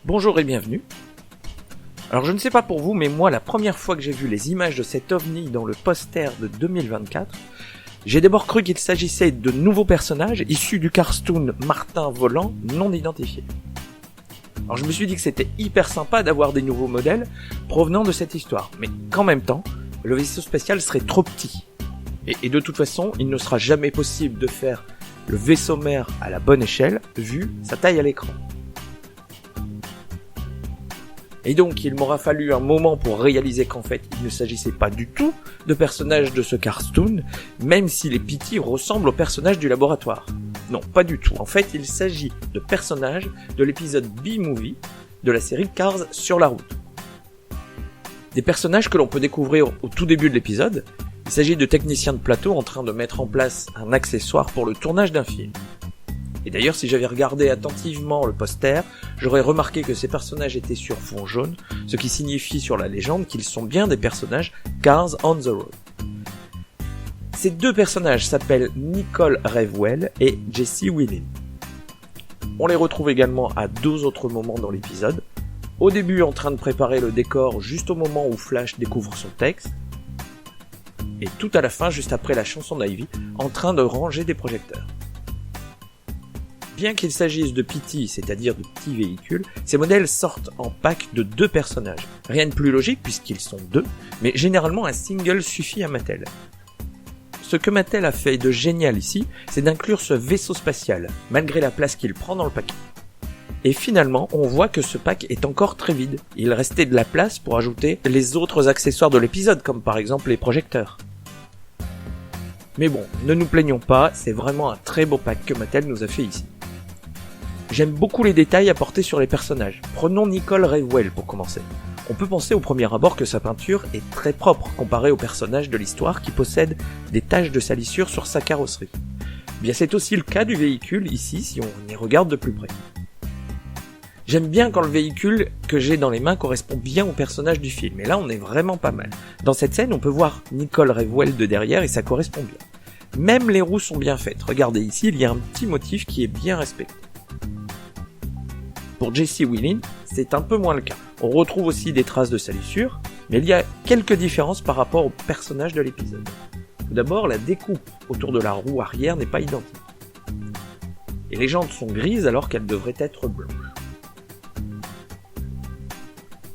Bonjour et bienvenue. Alors je ne sais pas pour vous, mais moi la première fois que j'ai vu les images de cet ovni dans le poster de 2024, j'ai d'abord cru qu'il s'agissait de nouveaux personnages issus du cartoon Martin Volant non identifié. Alors je me suis dit que c'était hyper sympa d'avoir des nouveaux modèles provenant de cette histoire, mais qu'en même temps, le vaisseau spatial serait trop petit. Et de toute façon, il ne sera jamais possible de faire le vaisseau mère à la bonne échelle, vu sa taille à l'écran. Et donc, il m'aura fallu un moment pour réaliser qu'en fait, il ne s'agissait pas du tout de personnages de ce cartoon, même si les P.T. ressemblent aux personnages du laboratoire. Non, pas du tout. En fait, il s'agit de personnages de l'épisode B-Movie de la série Cars sur la route. Des personnages que l'on peut découvrir au tout début de l'épisode. Il s'agit de techniciens de plateau en train de mettre en place un accessoire pour le tournage d'un film. Et d'ailleurs, si j'avais regardé attentivement le poster, j'aurais remarqué que ces personnages étaient sur fond jaune, ce qui signifie sur la légende qu'ils sont bien des personnages Cars on the Road. Ces deux personnages s'appellent Nicole Revwell et Jesse Whelan. On les retrouve également à deux autres moments dans l'épisode. Au début, en train de préparer le décor juste au moment où Flash découvre son texte, et tout à la fin, juste après la chanson d'Ivy, en train de ranger des projecteurs. Bien qu'il s'agisse de P.T., c'est-à-dire de petits véhicules, ces modèles sortent en pack de deux personnages. Rien de plus logique puisqu'ils sont deux, mais généralement un single suffit à Mattel. Ce que Mattel a fait de génial ici, c'est d'inclure ce vaisseau spatial, malgré la place qu'il prend dans le paquet. Et finalement, on voit que ce pack est encore très vide. Il restait de la place pour ajouter les autres accessoires de l'épisode, comme par exemple les projecteurs. Mais bon, ne nous plaignons pas, c'est vraiment un très beau pack que Mattel nous a fait ici. J'aime beaucoup les détails apportés sur les personnages. Prenons Nicole Revwell pour commencer. On peut penser au premier abord que sa peinture est très propre comparée aux personnages de l'histoire qui possèdent des taches de salissure sur sa carrosserie. Bien, c'est aussi le cas du véhicule ici si on y regarde de plus près. J'aime bien quand le véhicule que j'ai dans les mains correspond bien au personnage du film, et là on est vraiment pas mal. Dans cette scène, on peut voir Nicole Revwell de derrière et ça correspond bien. Même les roues sont bien faites. Regardez ici, il y a un petit motif qui est bien respecté. Pour Jesse Whelan, c'est un peu moins le cas. On retrouve aussi des traces de salissure, mais il y a quelques différences par rapport au personnage de l'épisode. Tout d'abord, la découpe autour de la roue arrière n'est pas identique. Et les jantes sont grises alors qu'elles devraient être blanches.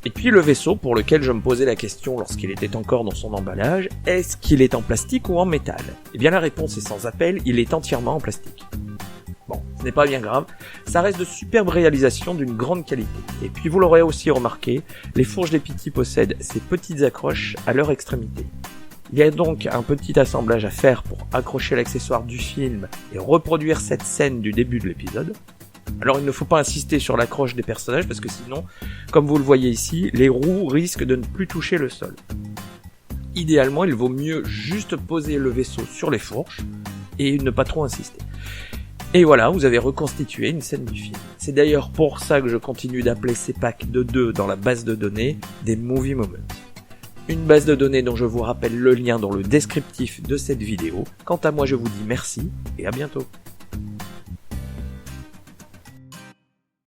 Et puis le vaisseau, pour lequel je me posais la question lorsqu'il était encore dans son emballage, est-ce qu'il est en plastique ou en métal ? Eh bien la réponse est sans appel, il est entièrement en plastique. Bon, ce n'est pas bien grave, ça reste de superbes réalisations d'une grande qualité. Et puis vous l'aurez aussi remarqué, les fourches des P.T. possèdent ces petites accroches à leur extrémité. Il y a donc un petit assemblage à faire pour accrocher l'accessoire du film et reproduire cette scène du début de l'épisode. Alors il ne faut pas insister sur l'accroche des personnages parce que sinon, comme vous le voyez ici, les roues risquent de ne plus toucher le sol. Idéalement, il vaut mieux juste poser le vaisseau sur les fourches et ne pas trop insister. Et voilà, vous avez reconstitué une scène du film. C'est d'ailleurs pour ça que je continue d'appeler ces packs de 2 dans la base de données des Movie Moments. Une base de données dont je vous rappelle le lien dans le descriptif de cette vidéo. Quant à moi, je vous dis merci et à bientôt.